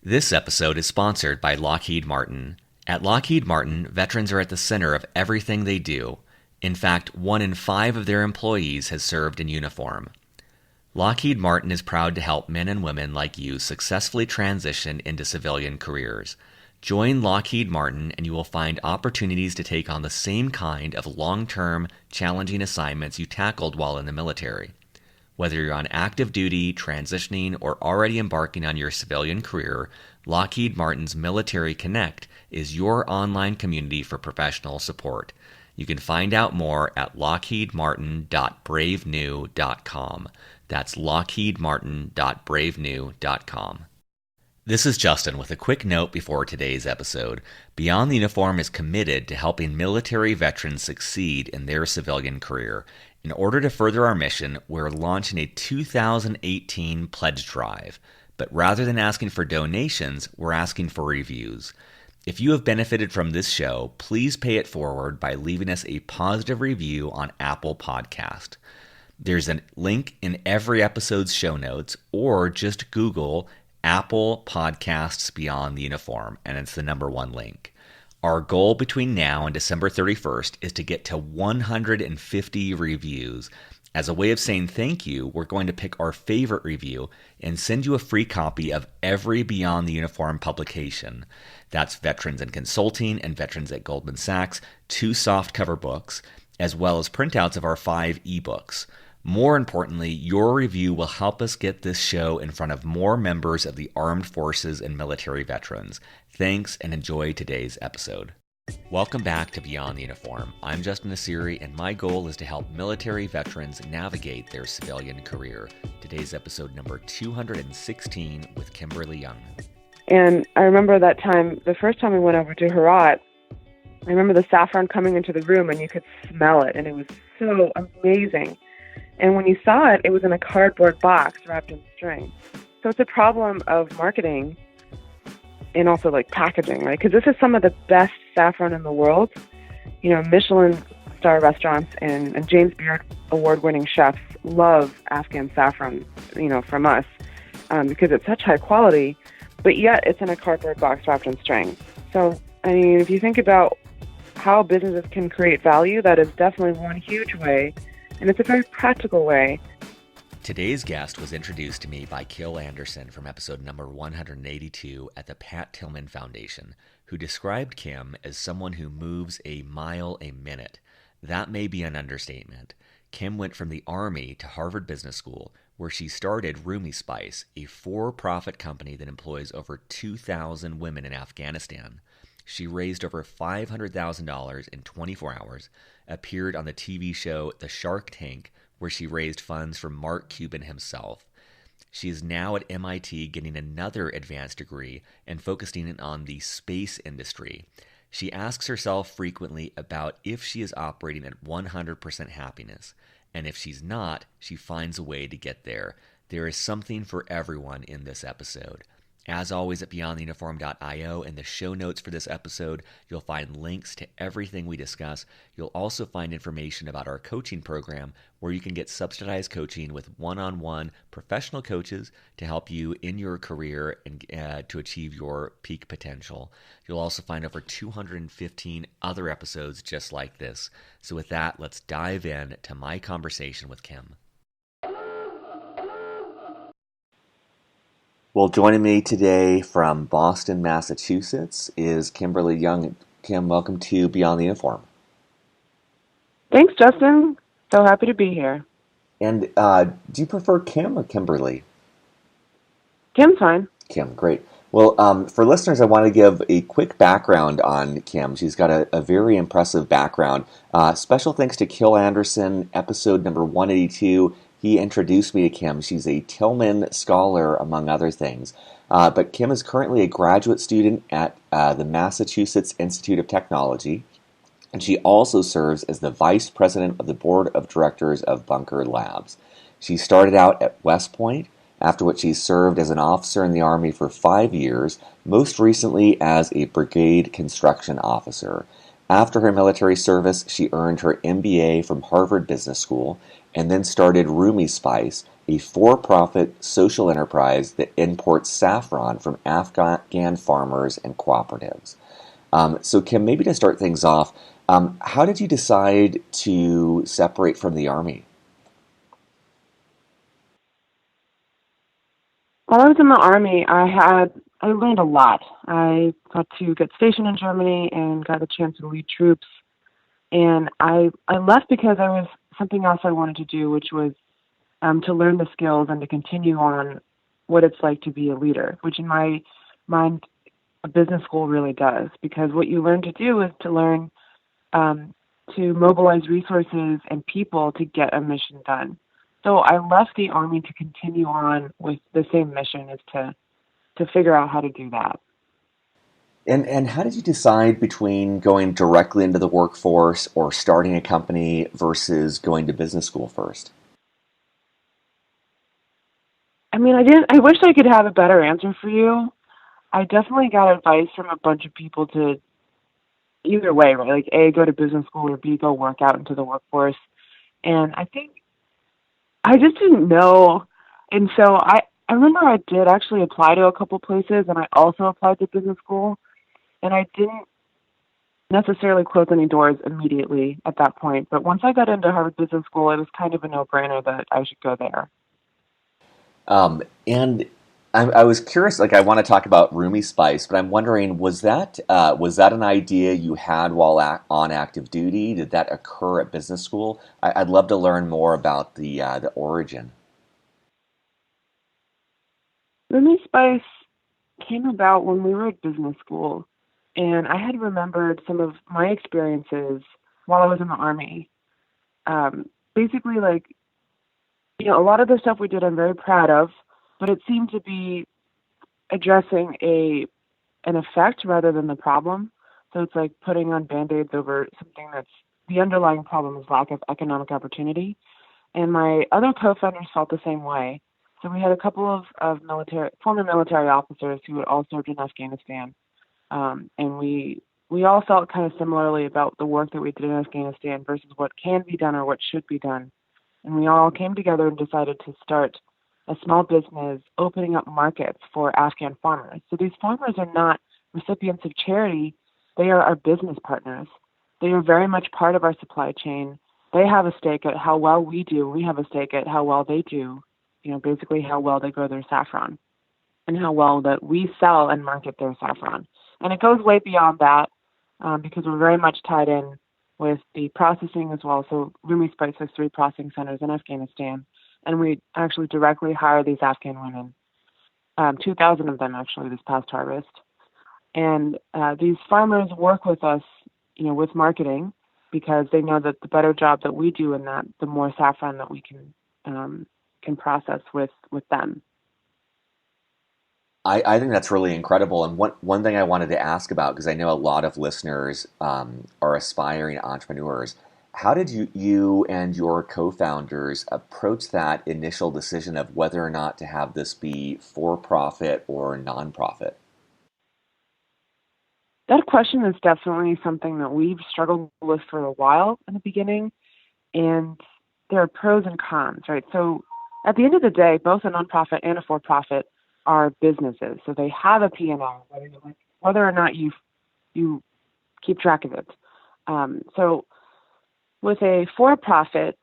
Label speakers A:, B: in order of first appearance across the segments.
A: This episode is sponsored by Lockheed Martin. At Lockheed Martin, veterans are at the center of everything they do. In fact, 1 in 5 of their employees has served in uniform. Lockheed Martin is proud to help men and women like you successfully transition into civilian careers. Join Lockheed Martin and you will find opportunities to take on the same kind of long-term, challenging assignments you tackled while in the military. Whether you're on active duty, transitioning, or already embarking on your civilian career, Lockheed Martin's Military Connect is your online community for professional support. You can find out more at lockheedmartin.bravenew.com. That's lockheedmartin.bravenew.com. This is Justin with a quick note before today's episode. Beyond the Uniform is committed to helping military veterans succeed in their civilian career. In order to further our mission, we're launching a 2018 pledge drive. But rather than asking for donations, we're asking for reviews. If you have benefited from this show, please pay it forward by leaving us a positive review on Apple Podcast. There's a link in every episode's show notes, or just Google Apple Podcasts Beyond the Uniform, and it's the #1 link. Our goal between now and December 31st is to get to 150 reviews. As a way of saying thank you, we're going to pick our favorite review and send you a free copy of every Beyond the Uniform publication. That's Veterans in Consulting and Veterans at Goldman Sachs, 2 softcover books, as well as printouts of our 5 ebooks. More importantly, your review will help us get this show in front of more members of the armed forces and military veterans. Thanks and enjoy today's episode. Welcome back to Beyond the Uniform. I'm Justin Asiri, and my goal is to help military veterans navigate their civilian career. Today's episode number 216 with Kimberly Jung.
B: And I remember that time, the first time we went over to Herat, I remember the saffron coming into the room and you could smell it, and it was so amazing. And when you saw it, it was in a cardboard box wrapped in string. So it's a problem of marketing and also like packaging, right? Because this is some of the best saffron in the world. You know, Michelin star restaurants and James Beard award-winning chefs love Afghan saffron, you know, from us because it's such high quality, but yet it's in a cardboard box wrapped in string. So, I mean, if you think about how businesses can create value, that is definitely one huge way. And it's a very practical way.
A: Today's guest was introduced to me by Kil Anderson from episode number 182 at the Pat Tillman Foundation, who described Kim as someone who moves a mile a minute. That may be an understatement. Kim went from the Army to Harvard Business School, where she started Rumi Spice, a for-profit company that employs over 2,000 women in Afghanistan. She raised over $500,000 in 24 hours, appeared on the TV show The Shark Tank, where she raised funds from Mark Cuban himself. She is now at MIT getting another advanced degree and focusing on the space industry. She asks herself frequently about if she is operating at 100% happiness, and if she's not, she finds a way to get there. There is something for everyone in this episode. As always, at beyondtheuniform.io in the show notes for this episode, you'll find links to everything we discuss. You'll also find information about our coaching program, where you can get subsidized coaching with one-on-one professional coaches to help you in your career and to achieve your peak potential. You'll also find over 215 other episodes just like this. So with that, let's dive in to my conversation with Kim. Well, joining me today from Boston, Massachusetts is Kimberly Jung. Kim, welcome to Beyond the Uniform.
B: Thanks, Justin. So happy to be here.
A: And do you prefer Kim or Kimberly?
B: Kim's fine.
A: Kim, great. Well, for listeners, I want to give a quick background on Kim. She's got a very impressive background. Special thanks to Kil Anderson, episode number 182. He introduced me to Kim. She's a Tillman scholar, among other things. But Kim is currently a graduate student at the Massachusetts Institute of Technology, and she also serves as the vice president of the board of directors of Bunker Labs. She started out at West Point, after which she served as an officer in the Army for 5 years, most recently as a Brigade Construction Officer. After her military service, she earned her MBA from Harvard Business School and then started Rumi Spice, a for-profit social enterprise that imports saffron from Afghan farmers and cooperatives. So, Kim, maybe to start things off, how did you decide to separate from the Army?
B: While I was in the Army, I learned a lot. I got to get stationed in Germany and got a chance to lead troops. And I left because I was something else I wanted to do, which was to learn the skills and to continue on what it's like to be a leader, which in my mind, a business school really does. Because what you learn to do is to learn to mobilize resources and people to get a mission done. So I left the Army to continue on with the same mission, is to figure out how to do that.
A: And how did you decide between going directly into the workforce or starting a company versus going to business school first?
B: I mean, I wish I could have a better answer for you. I definitely got advice from a bunch of people to either way, right? Like A, go to business school, or B, go work out into the workforce. And I think I just didn't know. And so I remember I did actually apply to a couple places, and I also applied to business school. And I didn't necessarily close any doors immediately at that point. But once I got into Harvard Business School, it was kind of a no-brainer that I should go there.
A: And I was curious, like I want to talk about Rumi Spice, but I'm wondering, was that an idea you had while on active duty? Did that occur at business school? I'd love to learn more about the origin.
B: Rumi Spice came about when we were at business school, and I had remembered some of my experiences while I was in the Army. Basically, like, a lot of the stuff we did I'm very proud of, but it seemed to be addressing an effect rather than the problem. So it's like putting on band-aids over something that's the underlying problem is lack of economic opportunity. And my other co-founders felt the same way. So we had a couple of former military officers who had all served in Afghanistan. And we all felt kind of similarly about the work that we did in Afghanistan versus what can be done or what should be done. And we all came together and decided to start a small business opening up markets for Afghan farmers. So these farmers are not recipients of charity. They are our business partners. They are very much part of our supply chain. They have a stake at how well we do. We have a stake at how well they do, basically how well they grow their saffron and how well that we sell and market their saffron. And it goes way beyond that because we're very much tied in with the processing as well. So Rumi Spice has 3 processing centers in Afghanistan, and we actually directly hire these Afghan women, 2,000 of them actually this past harvest. And these farmers work with us, with marketing, because they know that the better job that we do in that, the more saffron that we can process with them.
A: I think that's really incredible. And one thing I wanted to ask about, because I know a lot of listeners are aspiring entrepreneurs, how did you and your co-founders approach that initial decision of whether or not to have this be for-profit or nonprofit?
B: That question is definitely something that we've struggled with for a while in the beginning, and there are pros and cons, right? So at the end of the day, both a nonprofit and a for-profit are businesses. So they have a P&L, whether or not you keep track of it. So with a for-profit,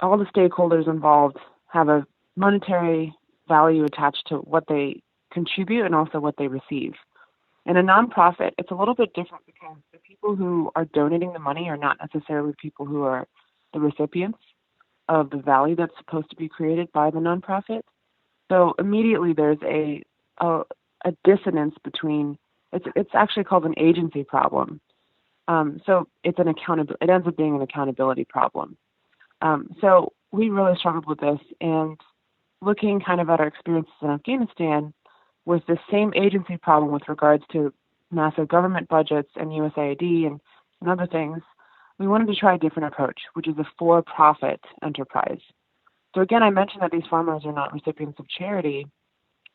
B: all the stakeholders involved have a monetary value attached to what they contribute and also what they receive. In a nonprofit, it's a little bit different because the people who are donating the money are not necessarily people who are the recipients of the value that's supposed to be created by the nonprofit. So immediately there's a dissonance between, it's actually called an agency problem. So it ends up being an accountability problem. So we really struggled with this, and looking kind of at our experiences in Afghanistan was the same agency problem with regards to massive government budgets and USAID and other things. We wanted to try a different approach, which is a for-profit enterprise. So again, I mentioned that these farmers are not recipients of charity.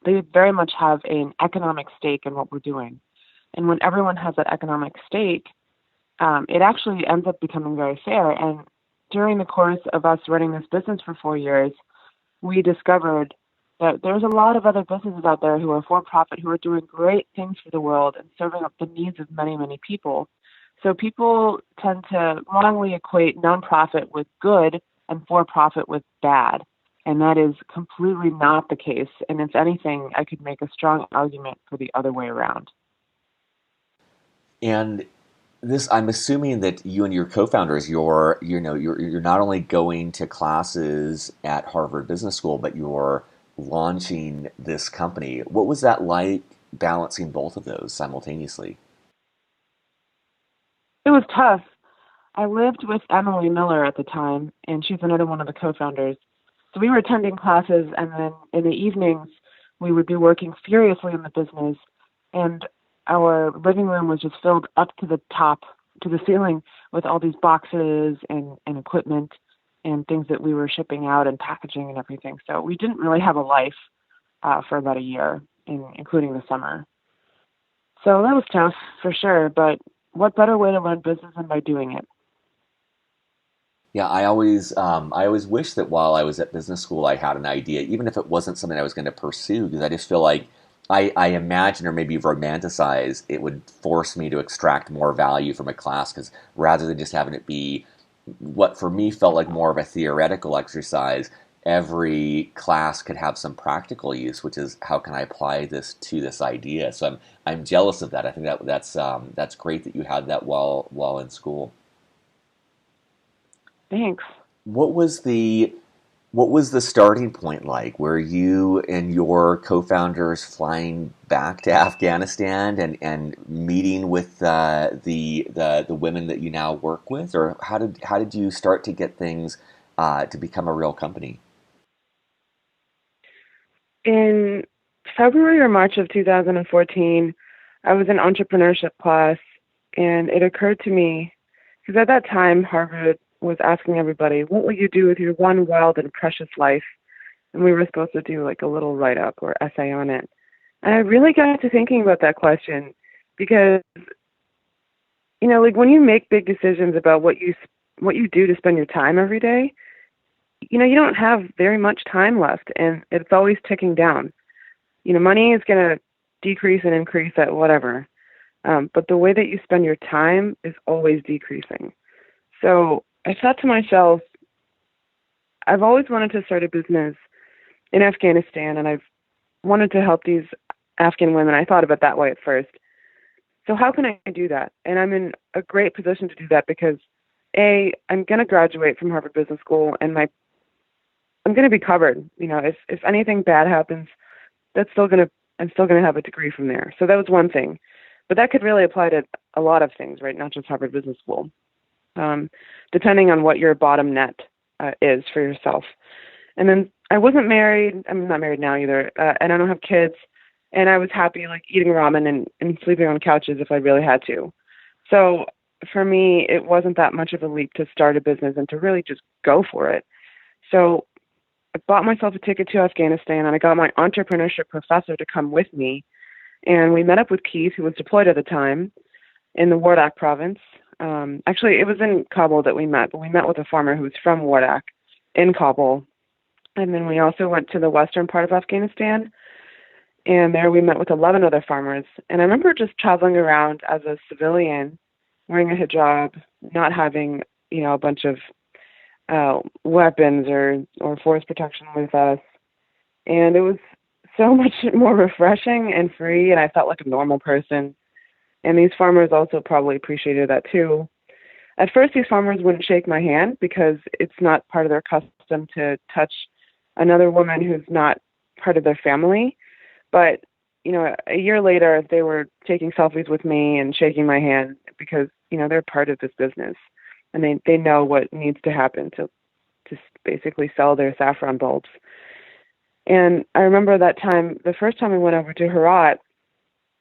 B: They very much have an economic stake in what we're doing. And when everyone has that economic stake, it actually ends up becoming very fair. And during the course of us running this business for 4 years, we discovered that there's a lot of other businesses out there who are for profit, who are doing great things for the world and serving up the needs of many, many people. So people tend to wrongly equate nonprofit with good and for profit with bad. And that is completely not the case. And if anything, I could make a strong argument for the other way around.
A: And this, I'm assuming that you and your co-founders, you're not only going to classes at Harvard Business School, but you're launching this company. What was that like balancing both of those simultaneously?
B: It was tough. I lived with Emily Miller at the time, and she's another one of the co-founders. So we were attending classes, and then in the evenings, we would be working furiously in the business, and our living room was just filled up to the top, to the ceiling, with all these boxes and equipment and things that we were shipping out and packaging and everything. So we didn't really have a life for about a year, including the summer. So that was tough for sure, but what better way to learn business than by doing it?
A: Yeah, I always wish that while I was at business school, I had an idea, even if it wasn't something I was going to pursue, because I just feel like I imagine or maybe romanticize it would force me to extract more value from a class, because rather than just having it be what for me felt like more of a theoretical exercise, every class could have some practical use, which is how can I apply this to this idea. So I'm jealous of that. I think that's great that you had that while in school.
B: Thanks.
A: What was the what was the starting point like? Were you and your co-founders flying back to Afghanistan and meeting with the women that you now work with, or how did you start to get things to become a real company?
B: In February or March of 2014, I was in entrepreneurship class, and it occurred to me, because at that time, Harvard was asking everybody, what will you do with your one wild and precious life? And we were supposed to do like a little write up or essay on it. And I really got to thinking about that question because, like when you make big decisions about what you do to spend your time every day, you don't have very much time left, and it's always ticking down. Money is going to decrease and increase at whatever, but the way that you spend your time is always decreasing. So I thought to myself, I've always wanted to start a business in Afghanistan, and I've wanted to help these Afghan women. I thought of it that way at first. So how can I do that? And I'm in a great position to do that because I'm going to graduate from Harvard Business School, and I'm going to be covered. If anything bad happens, I'm still going to have a degree from there. So that was one thing, but that could really apply to a lot of things, right? Not just Harvard Business School. Depending on what your bottom net is for yourself. And then I wasn't married. I'm not married now either, and I don't have kids. And I was happy like eating ramen and sleeping on couches if I really had to. So for me, it wasn't that much of a leap to start a business and to really just go for it. So I bought myself a ticket to Afghanistan, and I got my entrepreneurship professor to come with me. And we met up with Keith, who was deployed at the time in the Wardak province. Actually, it was in Kabul that we met, but we met with a farmer who was from Wardak in Kabul. And then we also went to the western part of Afghanistan, and there we met with 11 other farmers. And I remember just traveling around as a civilian, wearing a hijab, not having, a bunch of weapons or force protection with us. And it was so much more refreshing and free, and I felt like a normal person. And these farmers also probably appreciated that too. At first, these farmers wouldn't shake my hand because it's not part of their custom to touch another woman who's not part of their family. But, a year later, they were taking selfies with me and shaking my hand because, they're part of this business. And they know what needs to happen to basically sell their saffron bulbs. And I remember that time, the first time we went over to Herat,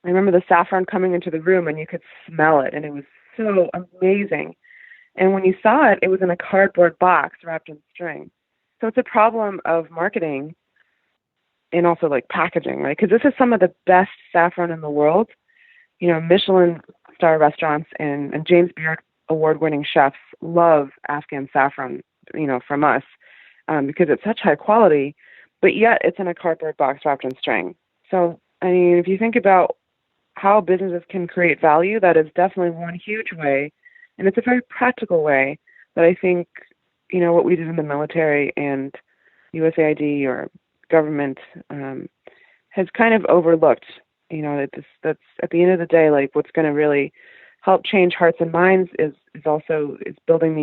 B: I remember the saffron coming into the room and you could smell it, and it was so amazing. And when you saw it, it was in a cardboard box wrapped in string. So it's a problem of marketing and also like packaging, right? Because this is some of the best saffron in the world. Michelin star restaurants and James Beard award-winning chefs love Afghan saffron, from us because it's such high quality. but yet it's in a cardboard box wrapped in string. So, I mean, if you think about how businesses can create value, that is definitely one huge way. And it's a very practical way that I think, what we did in the military and USAID or government has kind of overlooked. That's at the end of the day, like what's going to really help change hearts and minds is building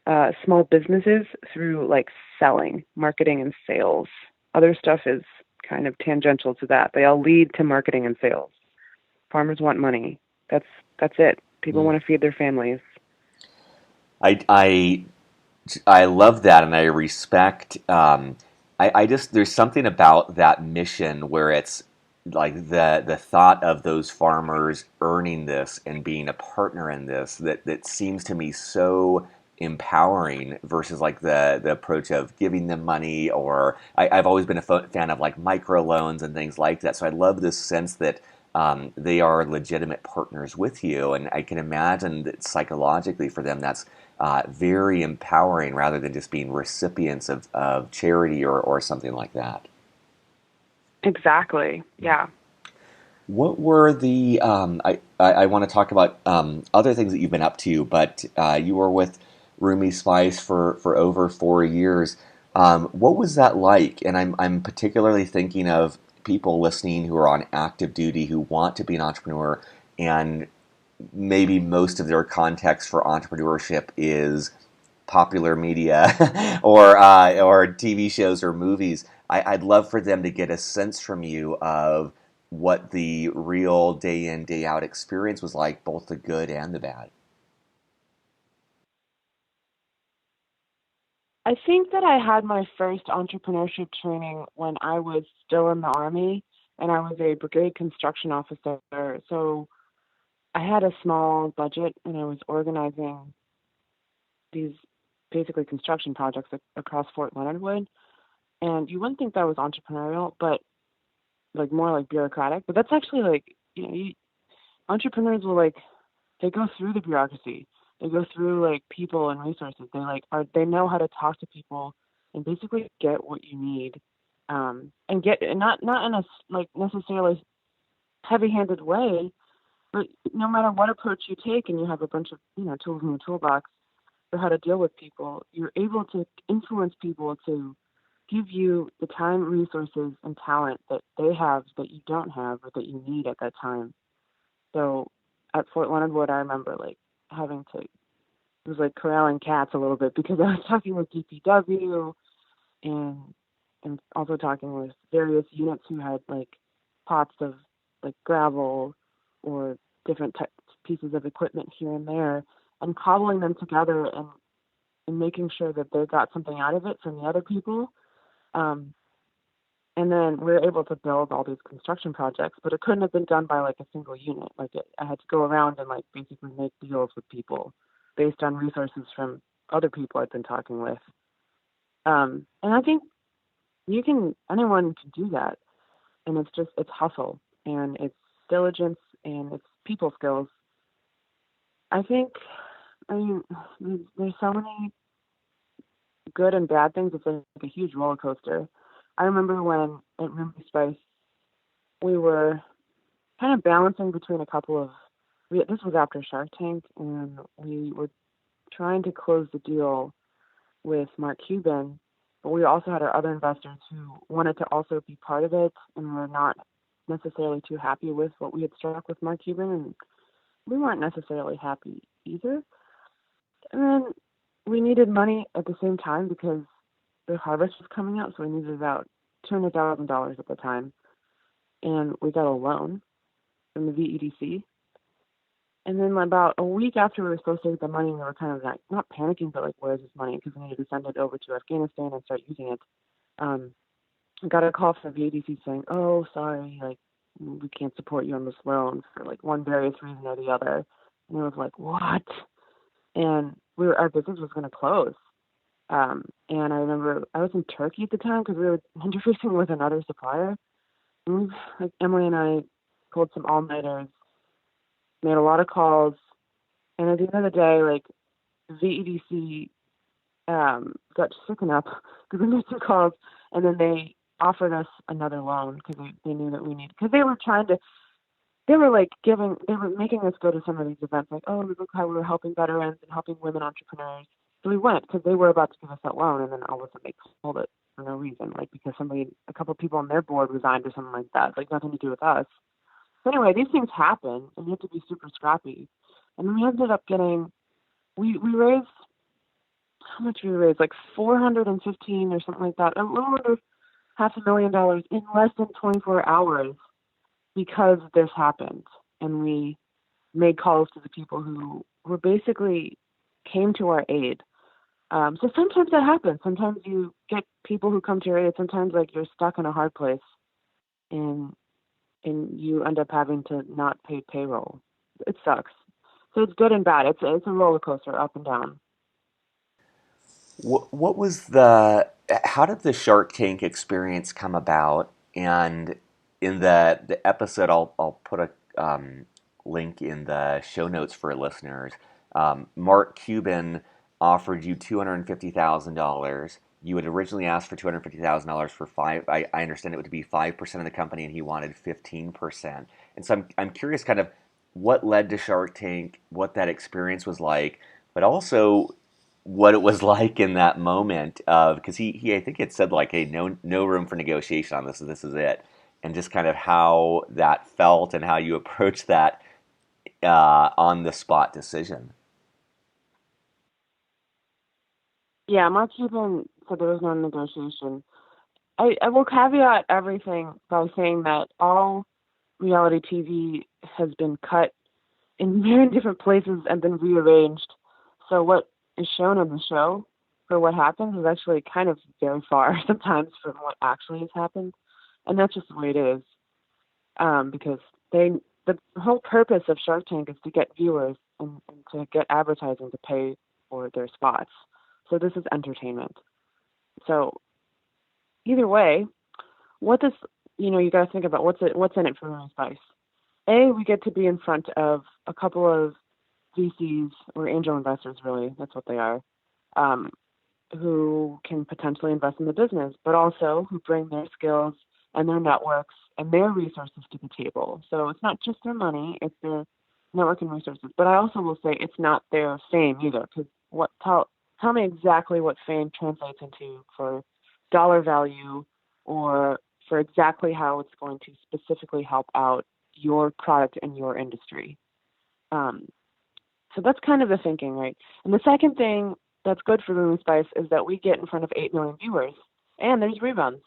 B: the small businesses through like selling, marketing, and sales. Other stuff is kind of tangential to that. They all lead to marketing and sales. Farmers want money. That's it. People want to feed their families.
A: I, I I love that, and I respect. I just there's something about that mission where it's like the thought of those farmers earning this and being a partner in this that seems to me so empowering versus like the approach of giving them money or I've always been a fan of like microloans and things like that. So I love this sense that they are legitimate partners with you, and I can imagine that psychologically for them that's very empowering rather than just being recipients of charity or something like that.
B: Exactly. Yeah.
A: What were the I want to talk about other things that you've been up to, but you were with Rumi Spice for over 4 years. What was that like? And I'm particularly thinking of people listening who are on active duty who want to be an entrepreneur, and maybe most of their context for entrepreneurship is popular media or TV shows or movies. I'd love for them to get a sense from you of what the real day in day out experience was like, both the good and the bad.
B: I think that I had my first entrepreneurship training when I was still in the Army and I was a Brigade Construction Officer. So I had a small budget and I was organizing these basically construction projects across Fort Leonard Wood. And you wouldn't think that was entrepreneurial, but like more like bureaucratic. But that's actually like, entrepreneurs will like, they go through the bureaucracy. They go through like people and resources. They know how to talk to people and basically get what you need, and get and not in a like necessarily heavy-handed way, but no matter what approach you take, and you have a bunch of tools in your toolbox for how to deal with people, you're able to influence people to give you the time, resources, and talent that they have that you don't have or that you need at that time. So at Fort Leonard Wood, I remember like having to, it was like corralling cats a little bit because I was talking with DPW and also talking with various units who had like pots of like gravel or different types pieces of equipment here and there, and cobbling them together and making sure that they got something out of it from the other people. Um, and then we were able to build all these construction projects, but it couldn't have been done by like a single unit. I had to go around and like basically make deals with people based on resources from other people I'd been talking with. And I think anyone can do that. And it's hustle and it's diligence and it's people skills. I think, I mean, there's so many good and bad things. It's like a huge roller coaster. I remember when at Rumi Spice, we were kind of balancing between a couple of, this was after Shark Tank, and we were trying to close the deal with Mark Cuban, but we also had our other investors who wanted to also be part of it and were not necessarily too happy with what we had struck with Mark Cuban, and we weren't necessarily happy either. And then we needed money at the same time because the harvest was coming out, so we needed about $200,000 at the time, and we got a loan from the VEDC. And then about a week after we were supposed to get the money, we were kind of like not panicking, but like, where's this money? Because we needed to send it over to Afghanistan and start using it. I got a call from the VEDC saying, "Oh, sorry, like we can't support you on this loan for like one various reason or the other." And it was like, what? And our business was going to close. And I remember I was in Turkey at the time because we were interfacing with another supplier. And like Emily and I pulled some all-nighters, made a lot of calls, and at the end of the day, like VEDC got sick enough because we made some calls And then they offered us another loan because they knew that we needed, because they were making us go to some of these events, like, oh, look how we were helping veterans and helping women entrepreneurs. So we went because they were about to give us that loan, and then all of a sudden they pulled it for no reason, like because a couple of people on their board resigned or something like that, like nothing to do with us. So anyway, these things happen, and you have to be super scrappy. And then we ended up getting, we raised, how much did we raise? Like 415 or something like that, a little under $500,000 in less than 24 hours because this happened. And we made calls to the people who were basically came to our aid. So sometimes that happens. Sometimes you get people who come to your aid. Sometimes like you're stuck in a hard place and you end up having to not pay payroll. It sucks. So it's good and bad. It's a roller coaster, up and down.
A: What was how did the Shark Tank experience come about? And in the episode, I'll put a link in the show notes for listeners. Mark Cuban offered you $250,000. You had originally asked for $250,000 for five. I understand it would be 5% of the company, and he wanted 15%. And so I'm curious, kind of what led to Shark Tank, what that experience was like, but also what it was like in that moment of, because he I think it said like, hey, no room for negotiation on this is it, and just kind of how that felt and how you approached that on the spot decision.
B: Yeah, Mark Cuban said there was no negotiation. I will caveat everything by saying that all reality TV has been cut in very different places and been rearranged. So what is shown on the show for what happens is actually kind of very far sometimes from what actually has happened, and that's just the way it is. Because the whole purpose of Shark Tank is to get viewers and to get advertising to pay for their spots. So this is entertainment. So either way, what this, you got to think about what's in it for Rumi Spice. We get to be in front of a couple of VCs or angel investors, really, that's what they are, um, who can potentially invest in the business, but also who bring their skills and their networks and their resources to the table. So it's not just their money, it's their network and resources. But I also will say it's not their fame either, because tell me exactly what fame translates into for dollar value or for exactly how it's going to specifically help out your product and your industry. Um, so that's kind of the thinking, right? And the second thing that's good for Rumi Spice is that we get in front of 8 million viewers, and there's reruns.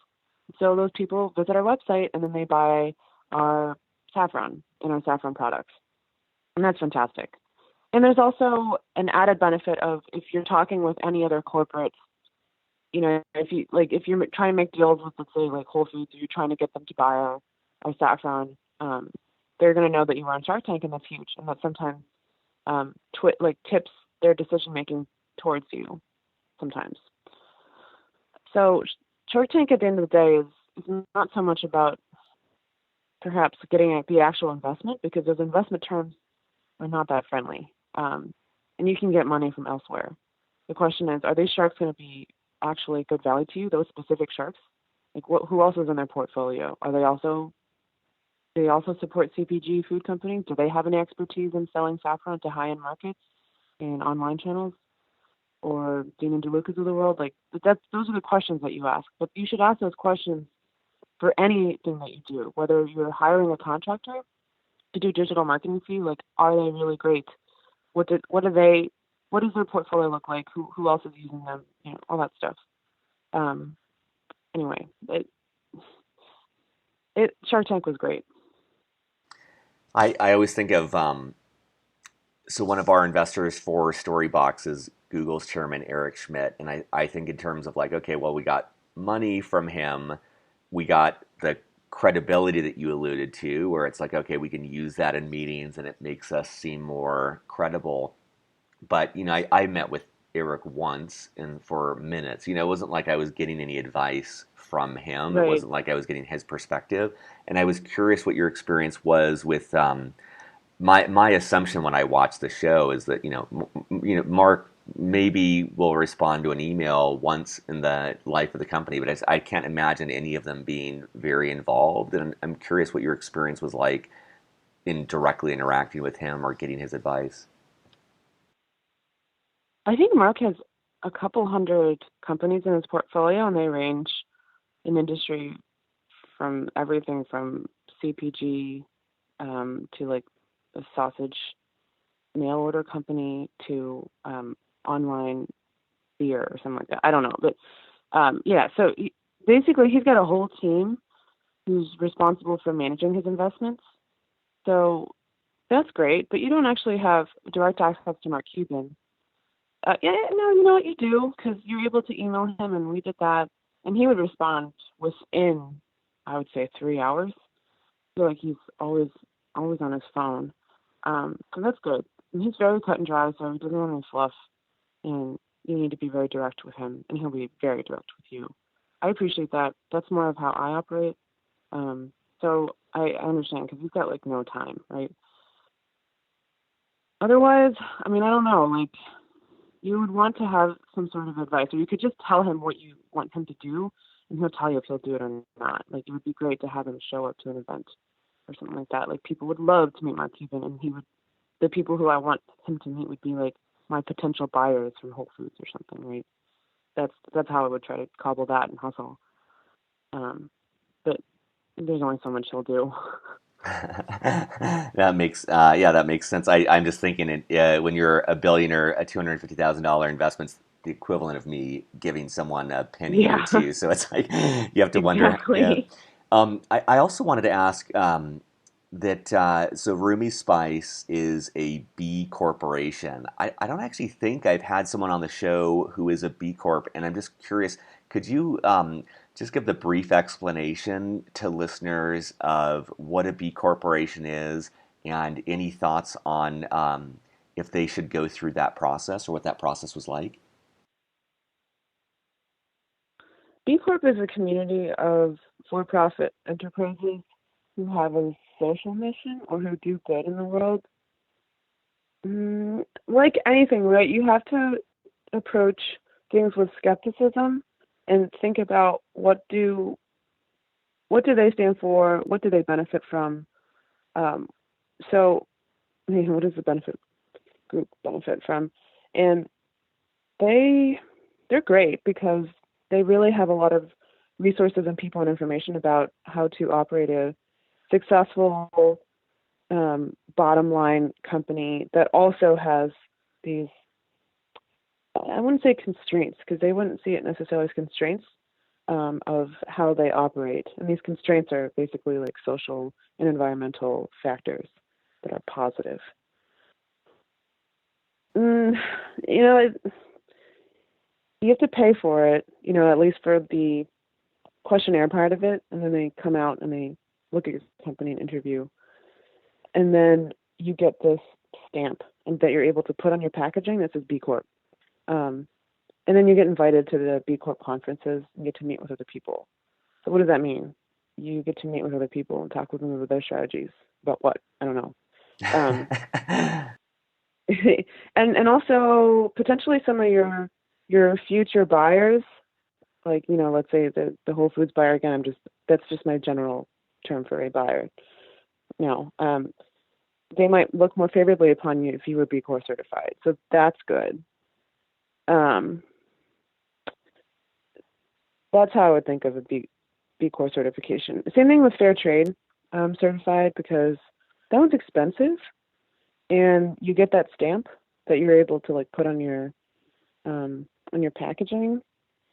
B: So those people visit our website, and then they buy our saffron and our saffron products. And that's fantastic. And there's also an added benefit of if you're talking with any other corporates, if you're trying to make deals with, let's say, like Whole Foods, or you're trying to get them to buy our saffron, they're going to know that you were on Shark Tank, and that's huge. And that sometimes tips their decision making towards you sometimes. So Shark Tank at the end of the day is not so much about perhaps getting at the actual investment, because those investment terms are not that friendly. And you can get money from elsewhere. The question is, are these sharks going to be actually good value to you, those specific sharks? Like who else is in their portfolio? Do they also support CPG food companies? Do they have any expertise in selling saffron to high-end markets and online channels? Or Dean and DeLucas of the world? Those are the questions that you ask. But you should ask those questions for anything that you do, whether you're hiring a contractor to do digital marketing for you. Like, are they really great? What does their portfolio look like? Who else is using them? All that stuff. Anyway, Shark Tank was great.
A: I always think of so one of our investors for Storybox is Google's chairman Eric Schmidt, and I think in terms of like, okay, well, we got money from him, we got the credibility that you alluded to, where it's like, okay, we can use that in meetings and it makes us seem more credible. But I met with Eric once and for minutes. It wasn't like I was getting any advice from him. It
B: Right.
A: wasn't like I was getting his perspective. And I was curious what your experience was with my assumption when I watched the show is that Mark maybe will respond to an email once in the life of the company, but I can't imagine any of them being very involved. And I'm curious what your experience was like in directly interacting with him or getting his advice.
B: I think Mark has a couple hundred companies in his portfolio, and they range in industry from everything from CPG to like a sausage mail order company to online beer or something like that. I don't know, but yeah. So basically, he's got a whole team who's responsible for managing his investments. So that's great, but you don't actually have direct access to Mark Cuban. Yeah, no, you know what you do because you're able to email him, and we did that, and he would respond within, I would say, 3 hours. I feel like he's always on his phone, so that's good. And he's very cut and dry, so he doesn't want any fluff, and you need to be very direct with him, and he'll be very direct with you. I appreciate that. That's more of how I operate. So I understand because you've got like no time, right? Otherwise, I mean, I don't know, like you would want to have some sort of advice, or you could just tell him what you want him to do, and he'll tell you if he'll do it or not. Like it would be great to have him show up to an event or something like that. Like people would love to meet Mark Cuban, and he would. The people who I want him to meet would be like my potential buyers from Whole Foods or something, right? That's how I would try to cobble that and hustle. But there's only so much he'll do.
A: That makes sense. I'm just thinking when you're a billionaire, a $250,000 investment's the equivalent of me giving someone a penny or
B: Yeah,
A: two. So it's like you have to wonder. Yeah.
B: exactly.
A: I also wanted to ask that so Rumi Spice is a B corporation. I don't actually think I've had someone on the show who is a B Corp, and I'm just curious, could you just give the brief explanation to listeners of what a B corporation is and any thoughts on if they should go through that process or what that process was like?
B: B Corp is a community of for-profit enterprises who have a social mission or who do good in the world. Like anything, right? You have to approach things with skepticism and think about what do they stand for? What do they benefit from? Um, so, what does the benefit group benefit from? And they they're great because they really have a lot of resources and people and information about how to operate a successful bottom line company that also has these, I wouldn't say constraints because they wouldn't see it necessarily as constraints of how they operate. And these constraints are basically like social and environmental factors that are positive. Mm, you know, you have to pay for it, at least for the questionnaire part of it. And then they come out and they look at your company and interview. And then you get this stamp and that you're able to put on your packaging that says B Corp. Um, and then you get invited to the B Corp conferences and get to meet with other people. So what does that mean? You get to meet with other people and talk with them about their strategies. About what? I don't know. Um, and also potentially some of your future buyers, like let's say the Whole Foods buyer again. That's just my general term for a buyer. They might look more favorably upon you if you were B Corp certified. So that's good. Um, that's how I would think of a B Corp certification. Same thing with Fair Trade certified because that one's expensive, and you get that stamp that you're able to like put on your packaging,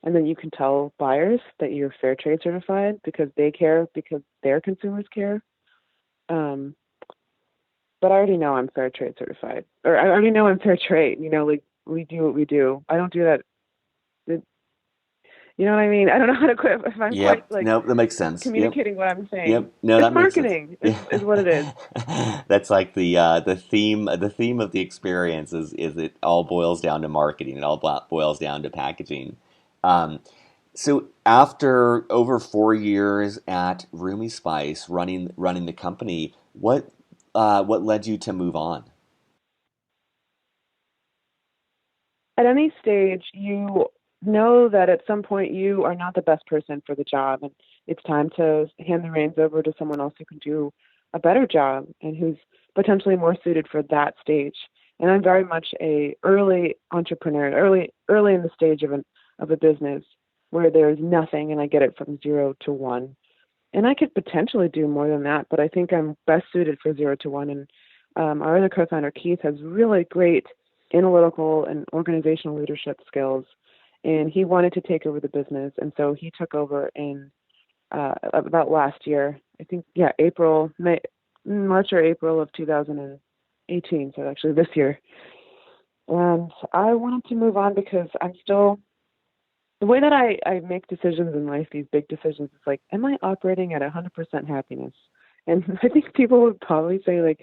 B: and then you can tell buyers that you're Fair Trade certified because they care because their consumers care. Um, but I already know I'm Fair Trade certified, or I already know I'm Fair Trade. Like we do what we do. I don't do that. You know what I mean? I don't know how to quit if I'm quite
A: Yep.
B: like
A: Nope. That makes sense. Yep.
B: communicating what I'm saying.
A: Yep. No,
B: It's
A: that makes sense.
B: marketing is what it is.
A: Yeah. That's like the theme. The theme of the experience is it all boils down to marketing. It all boils down to packaging. Um, so after over 4 years at Rumi Spice, running the company, what led you to move on?
B: at any stage, you know that at some point you are not the best person for the job, and it's time to hand the reins over to someone else who can do a better job and who's potentially more suited for that stage. And I'm very much a early entrepreneur, early in the stage of a business where there's nothing and I get it from 0 to 1. And I could potentially do more than that, but I think I'm best suited for 0 to 1. And our other co-founder, Keith, has really great analytical and organizational leadership skills, and he wanted to take over the business, and so he took over in about last year. I think, yeah, March or April of 2018. So actually this year. And I wanted to move on because I'm still the way that I make decisions in life, these big decisions, it's like, am I operating at 100% happiness? And I think people would probably say, like,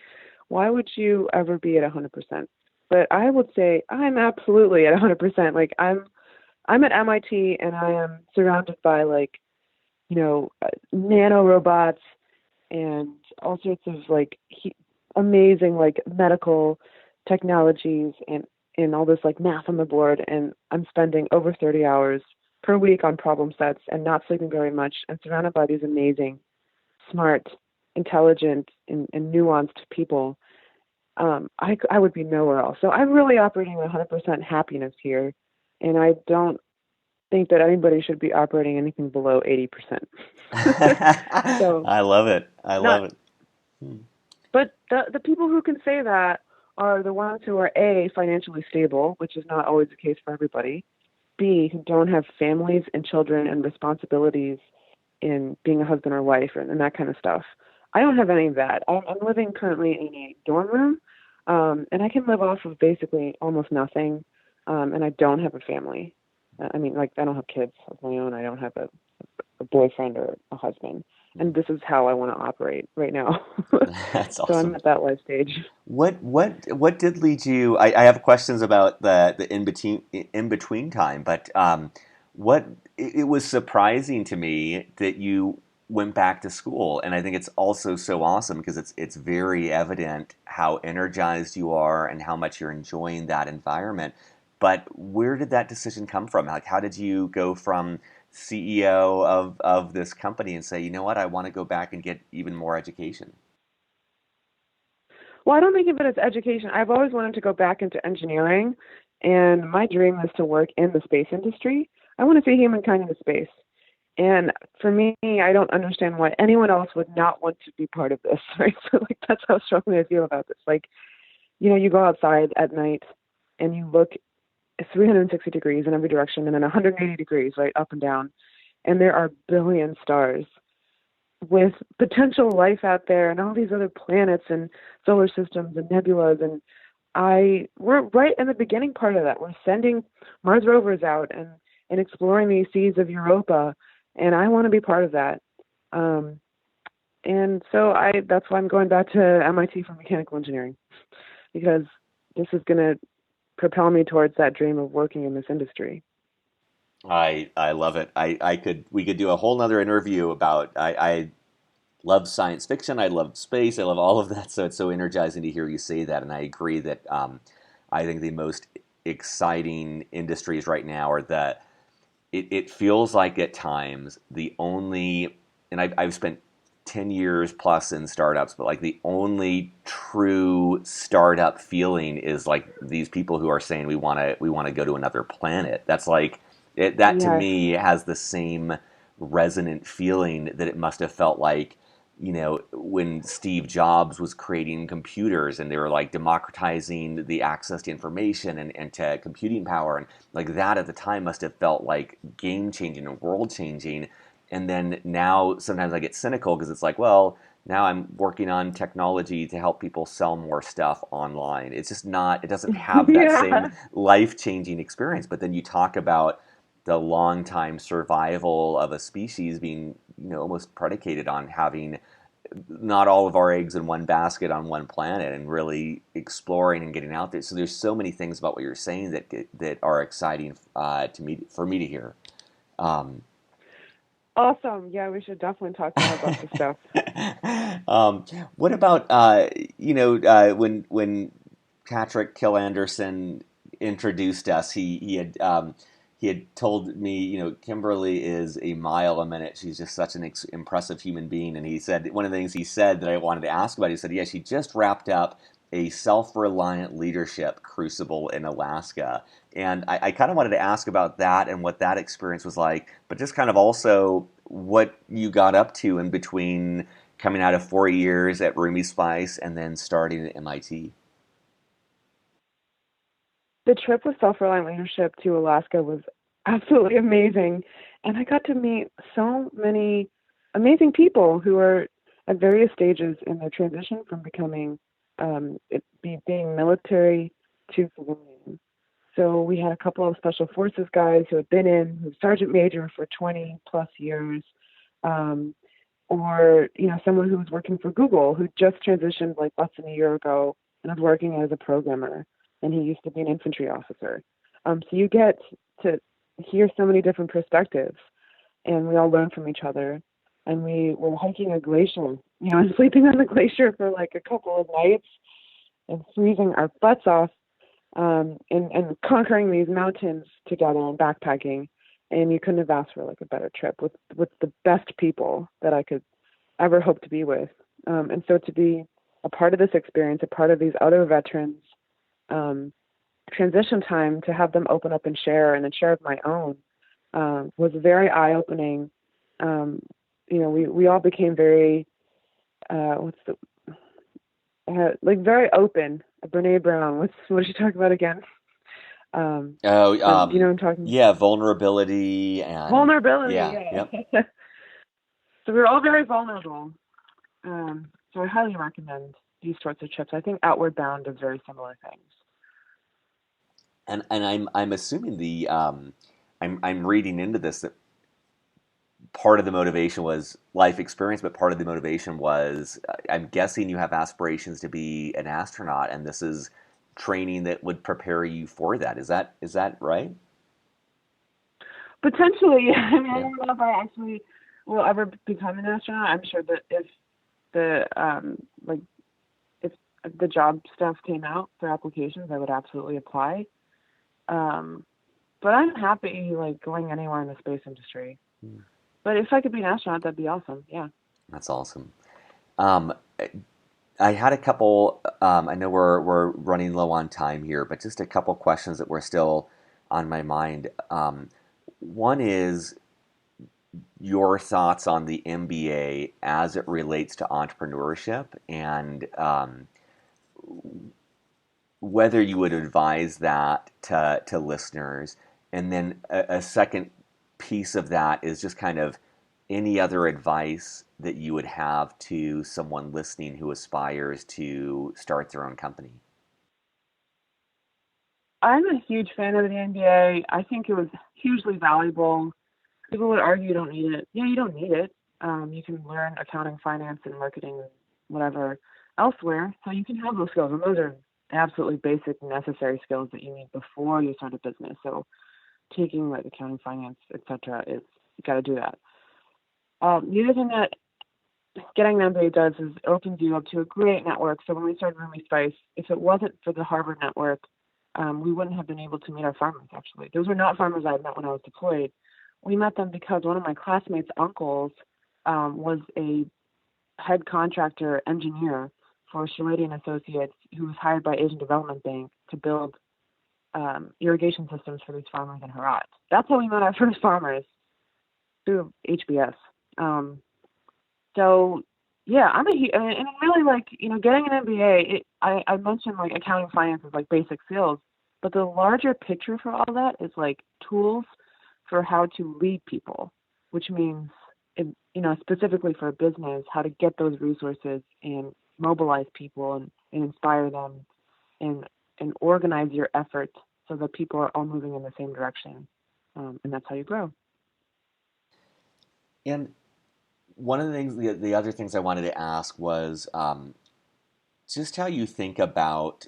B: why would you ever be at 100%? But I would say I'm absolutely at 100%. Like, I'm at MIT and I am surrounded by, like, nano robots and all sorts of like amazing like medical technologies and all this like math on the board, and I'm spending over 30 hours per week on problem sets and not sleeping very much, and surrounded by these amazing, smart, intelligent, and nuanced people. I would be nowhere else. So I'm really operating with 100% happiness here, and I don't think that anybody should be operating anything below 80%. So
A: I love it. I
B: not,
A: love it.
B: but the people who can say that are the ones who are A, financially stable, which is not always the case for everybody. B, who don't have families and children and responsibilities in being a husband or wife and that kind of stuff. I don't have any of that. I'm living currently in a dorm room, and I can live off of basically almost nothing, and I don't have a family. I mean, like, I don't have kids of my own. I don't have a boyfriend or a husband. And this is how I want to operate right now.
A: That's
B: So I'm
A: awesome.
B: at that life stage.
A: What did lead you? I have questions about the in between time, but what it was surprising to me that you went back to school, and I think it's also so awesome because it's very evident how energized you are and how much you're enjoying that environment. But where did that decision come from? Like, how did you go from CEO of this company and say, you know what, I want to go back and get even more education?
B: Well, I don't think of it as education. I've always wanted to go back into engineering, and my dream is to work in the space industry. I want to see humankind in space. And for me, I don't understand why anyone else would not want to be part of this, right? So, like, that's how strongly I feel about this. Like, you go outside at night and you look 360 degrees in every direction and then 180 degrees, right, up and down. And there are billion stars with potential life out there and all these other planets and solar systems and nebulas. And we're right in the beginning part of that. We're sending Mars rovers out and exploring these seas of Europa. And I want to be part of that. And so that's why I'm going back to MIT for mechanical engineering, because this is going to propel me towards that dream of working in this industry.
A: I love it. We could do a whole nother interview about I love science fiction. I love space. I love all of that. So it's so energizing to hear you say that. And I agree that I think the most exciting industries right now are it feels like at times the only, and I've spent 10 years plus in startups, but like the only true startup feeling is like these people who are saying we want to go to another planet. That's like that to
B: Yes.
A: me has the same resonant feeling that it must have felt like, when Steve Jobs was creating computers and they were like democratizing the access to information and to computing power, and like that at the time must have felt like game changing and world changing. And then now sometimes I get cynical because it's like, well, now I'm working on technology to help people sell more stuff online. It's just not, it doesn't have that same
B: Yeah.
A: life changing experience. But then you talk about the long time survival of a species being, almost predicated on having not all of our eggs in one basket on one planet and really exploring and getting out there. So there's so many things about what you're saying that are exciting to me for me to hear. Um,
B: Awesome. Yeah, we should definitely talk more about this stuff.
A: um, what about when Patrick Kill Anderson introduced us, he had told me, Kimberly is a mile a minute. She's just such an impressive human being. And he said one of the things he said that I wanted to ask about. He said, yeah, she just wrapped up a self-reliant leadership crucible in Alaska. And I kind of wanted to ask about that and what that experience was like, but just kind of also what you got up to in between coming out of 4 years at Rumi Spice and then starting at MIT.
B: The trip with self-reliant leadership to Alaska was absolutely amazing, and I got to meet so many amazing people who are at various stages in their transition from becoming being military to civilian. So we had a couple of special forces guys who had been in, who sergeant major for 20 plus years, um, or someone who was working for Google who just transitioned like less than a year ago and was working as a programmer, and he used to be an infantry officer. So you get to hear so many different perspectives, and we all learn from each other. And we were hiking a glacier, and sleeping on the glacier for like a couple of nights and freezing our butts off, and conquering these mountains together and backpacking. And you couldn't have asked for like a better trip with the best people that I could ever hope to be with. And so to be a part of this experience, a part of these other veterans, transition time, to have them open up and then share of my own, was very eye-opening. We all became very, very open. Brene Brown, what did she talk about again?
A: Oh,
B: You know what I'm talking?
A: yeah, vulnerability and
B: Vulnerability,
A: yeah, yep.
B: yeah. So we were all very vulnerable. So I highly recommend these sorts of trips. I think Outward Bound does very similar things.
A: And I'm assuming I'm reading into this that part of the motivation was life experience, but part of the motivation was I'm guessing you have aspirations to be an astronaut, and this is training that would prepare you for that. Is that right?
B: Potentially, I mean, I
A: Yeah.
B: don't know if I actually will ever become an astronaut. I'm sure that if the like if the job stuff came out for applications, I would absolutely apply. Um, but I'm happy like going anywhere in the space industry.
A: Hmm.
B: But if I could be an astronaut, that'd be awesome. Yeah.
A: That's awesome. Um, I had a couple. I know we're running low on time here, but just a couple questions that were still on my mind. One is your thoughts on the MBA as it relates to entrepreneurship, and whether you would advise that to listeners. And then a second piece of that is just kind of any other advice that you would have to someone listening who aspires to start their own company.
B: I'm a huge fan of the NBA. I think it was hugely valuable. People would argue you don't need it. Yeah, you don't need it. You can learn accounting, finance, and marketing, and whatever elsewhere. So you can have those skills, and those are absolutely basic, necessary skills that you need before you start a business. So taking like accounting, finance, etc., is you got to do that. The other thing that getting an MBA does is opens you up to a great network. So when we started Rumi Spice, if it wasn't for the Harvard network, we wouldn't have been able to meet our farmers. Actually, those were not farmers I had met when I was deployed. We met them because one of my classmates' uncles was a head contractor engineer for Sheradian Associates, who was hired by Asian Development Bank to build irrigation systems for these farmers in Herat. That's how we met our first farmers, through HBS. So yeah, and really like getting an MBA. I mentioned like accounting, finance is like basic skills, but the larger picture for all that is like tools for how to lead people, which means specifically for a business, how to get those resources and mobilize people and inspire them and organize your efforts so that people are all moving in the same direction, and that's how you grow.
A: And one of the things, the other things I wanted to ask was just how you think about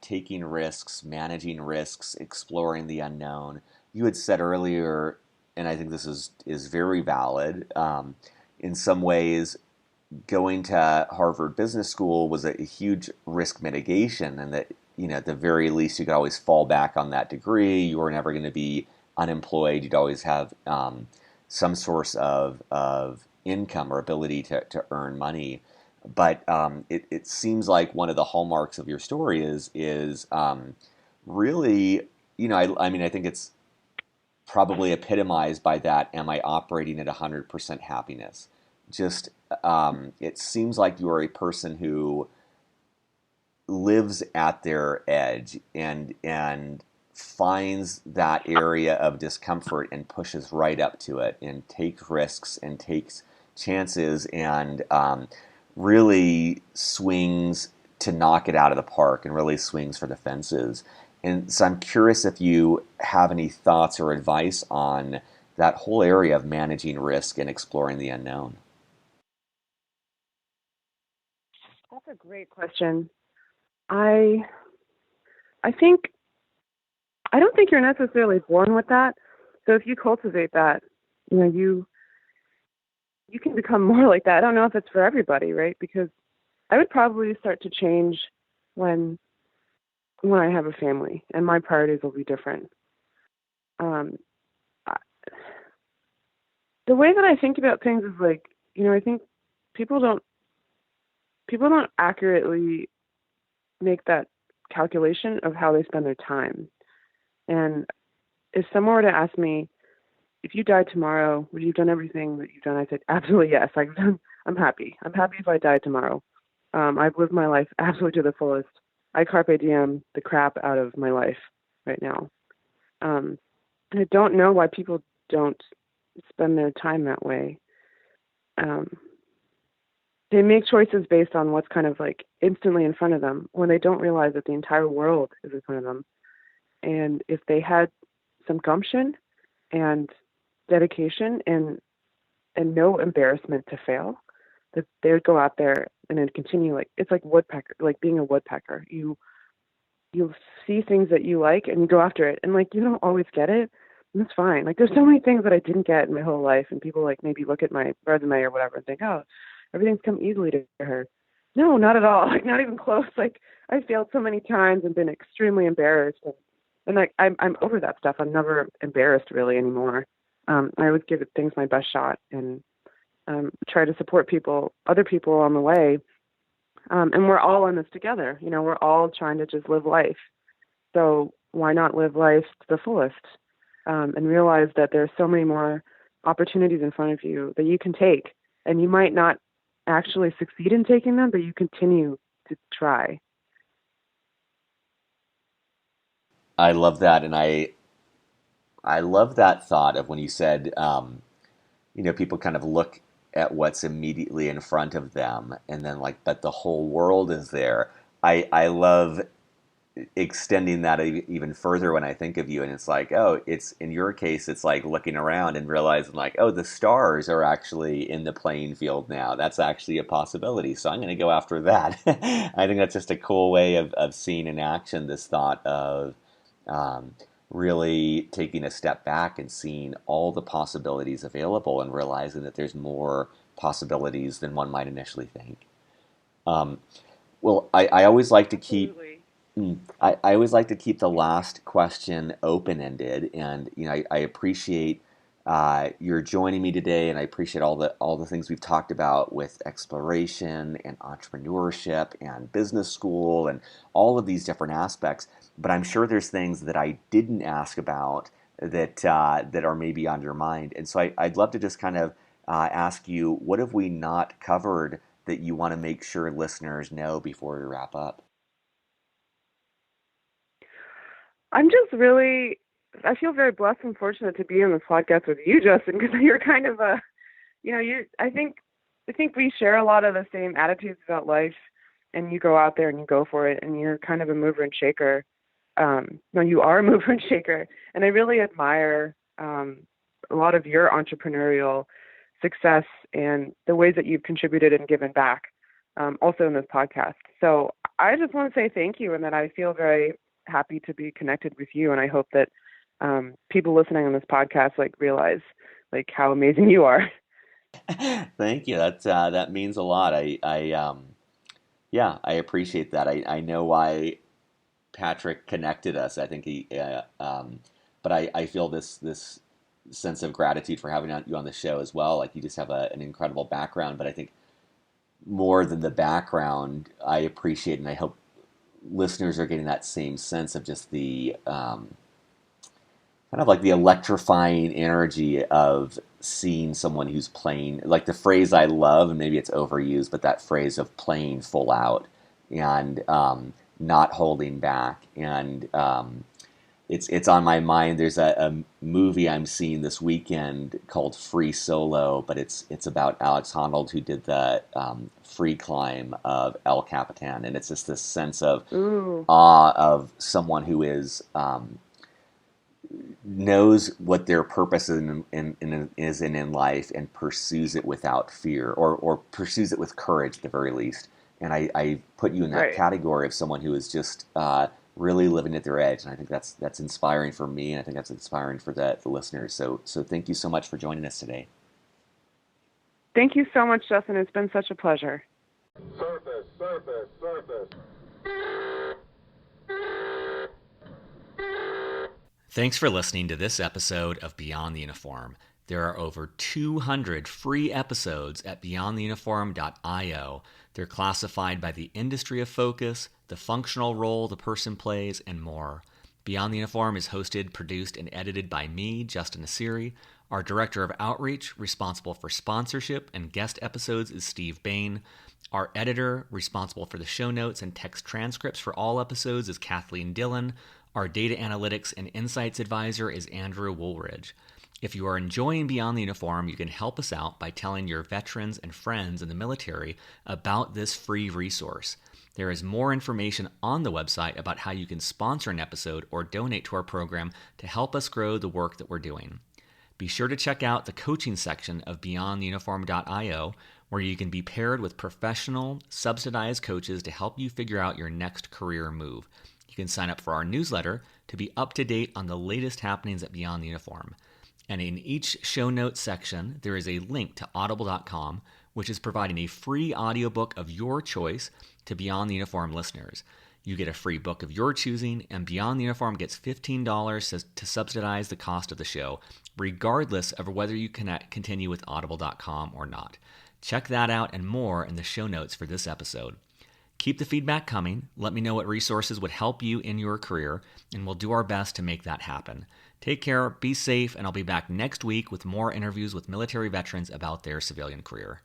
A: taking risks, managing risks, exploring the unknown. You had said earlier, and I think this is very valid. In some ways, going to Harvard Business School was a huge risk mitigation, and that at the very least, you could always fall back on that degree. You were never going to be unemployed. You'd always have some source of income or ability to earn money. But it seems like one of the hallmarks of your story is really, I mean, I think it's probably epitomized by that. Am I operating at 100% happiness? Just it seems like you are a person who lives at their edge and finds that area of discomfort and pushes right up to it and takes risks and takes chances and really swings to knock it out of the park and really swings for the fences. And so I'm curious if you have any thoughts or advice on that whole area of managing risk and exploring the unknown.
B: That's a great question. I I think I don't think you're necessarily born with that. So if you cultivate that, you can become more like that. I don't know if it's for everybody, right? Because I would probably start to change when I have a family, and my priorities will be different. Um, I- the way that I think about things is like, I think people don't people don't accurately make that calculation of how they spend their time. And if someone were to ask me, if you died tomorrow, would you have done everything that you've done? I said, absolutely yes. I'm happy. I'm happy if I died tomorrow. I've lived my life absolutely to the fullest. I carpe diem the crap out of my life right now. And I don't know why people don't spend their time that way. Um, they make choices based on what's kind of like instantly in front of them when they don't realize that the entire world is in front of them. And if they had some gumption and dedication and no embarrassment to fail, that they would go out there and then continue. Like it's like woodpecker, like being a woodpecker. You see things that you like and you go after it, and like you don't always get it, and that's fine. Like there's so many things that I didn't get in my whole life, and people like maybe look at my resume or whatever and think, oh, everything's come easily to her. No, not at all. Like not even close. Like I failed so many times and been extremely embarrassed, and like I'm over that stuff. I'm never embarrassed really anymore. I always give things my best shot and try to support other people on the way. And we're all in this together. We're all trying to just live life. So why not live life to the fullest and realize that there's so many more opportunities in front of you that you can take, and you might not actually succeed in taking them, but you continue to try.
A: I love that, and I love that thought of when you said, people kind of look at what's immediately in front of them, and then like, but the whole world is there. I love extending that even further when I think of you, and it's like, oh, it's in your case, it's like looking around and realizing like, oh, the stars are actually in the playing field now. That's actually a possibility. So I'm going to go after that. I think that's just a cool way of seeing in action this thought of um, really taking a step back and seeing all the possibilities available and realizing that there's more possibilities than one might initially think. Um, well, I always like to keep
B: Absolutely.
A: I always like to keep the last question open-ended, and I appreciate your joining me today, and I appreciate all the things we've talked about with exploration and entrepreneurship and business school and all of these different aspects. But I'm sure there's things that I didn't ask about that are maybe on your mind, and so I'd love to just kind of ask you, what have we not covered that you want to make sure listeners know before we wrap up?
B: I'm just really, I feel very blessed and fortunate to be on this podcast with you, Justin, because you're kind of I think we share a lot of the same attitudes about life, and you go out there and you go for it, and you're kind of a mover and shaker. No, you are a mover and shaker, and I really admire a lot of your entrepreneurial success and the ways that you've contributed and given back, also in this podcast. So I just want to say thank you, and that I feel very happy to be connected with you, and I hope that people listening on this podcast like realize like how amazing you are.
A: Thank you. That means a lot. Yeah, I appreciate that. I know why. Patrick connected us. I think but I feel this sense of gratitude for having you on the show as well. Like you just have an incredible background, but I think more than the background, I appreciate, and I hope listeners are getting that same sense of just the kind of like the electrifying energy of seeing someone who's playing, like the phrase I love, and maybe it's overused, but that phrase of playing full out and not holding back. And it's on my mind. There's a movie I'm seeing this weekend called Free Solo, but it's about Alex Honnold, who did the free climb of El Capitan, and it's just this sense of awe of someone who is knows what their purpose is in life and pursues it without fear, or pursues it with courage at the very least. And I put you in that
B: Right.
A: category of someone who is just really living at their edge, and I think that's inspiring for me, and I think that's inspiring for the listeners. So thank you so much for joining us today.
B: Thank you so much, Justin. It's been such a pleasure.
C: Surface, surface, surface.
A: Thanks for listening to this episode of Beyond the Uniform. There are over 200 free episodes at beyondtheuniform.io. They're classified by the industry of focus, the functional role the person plays, and more. Beyond the Uniform is hosted, produced, and edited by me, Justin Asiri. Our Director of Outreach, responsible for sponsorship and guest episodes, is Steve Bain. Our editor, responsible for the show notes and text transcripts for all episodes, is Kathleen Dillon. Our data analytics and insights advisor is Andrew Woolridge. If you are enjoying Beyond the Uniform, you can help us out by telling your veterans and friends in the military about this free resource. There is more information on the website about how you can sponsor an episode or donate to our program to help us grow the work that we're doing. Be sure to check out the coaching section of beyondtheuniform.io, where you can be paired with professional, subsidized coaches to help you figure out your next career move. You can sign up for our newsletter to be up to date on the latest happenings at Beyond the Uniform. And in each show notes section, there is a link to audible.com, which is providing a free audiobook of your choice to Beyond the Uniform listeners. You get a free book of your choosing, and Beyond the Uniform gets $15 to subsidize the cost of the show, regardless of whether you continue with audible.com or not. Check that out and more in the show notes for this episode. Keep the feedback coming. Let me know what resources would help you in your career, and we'll do our best to make that happen. Take care, be safe, and I'll be back next week with more interviews with military veterans about their civilian career.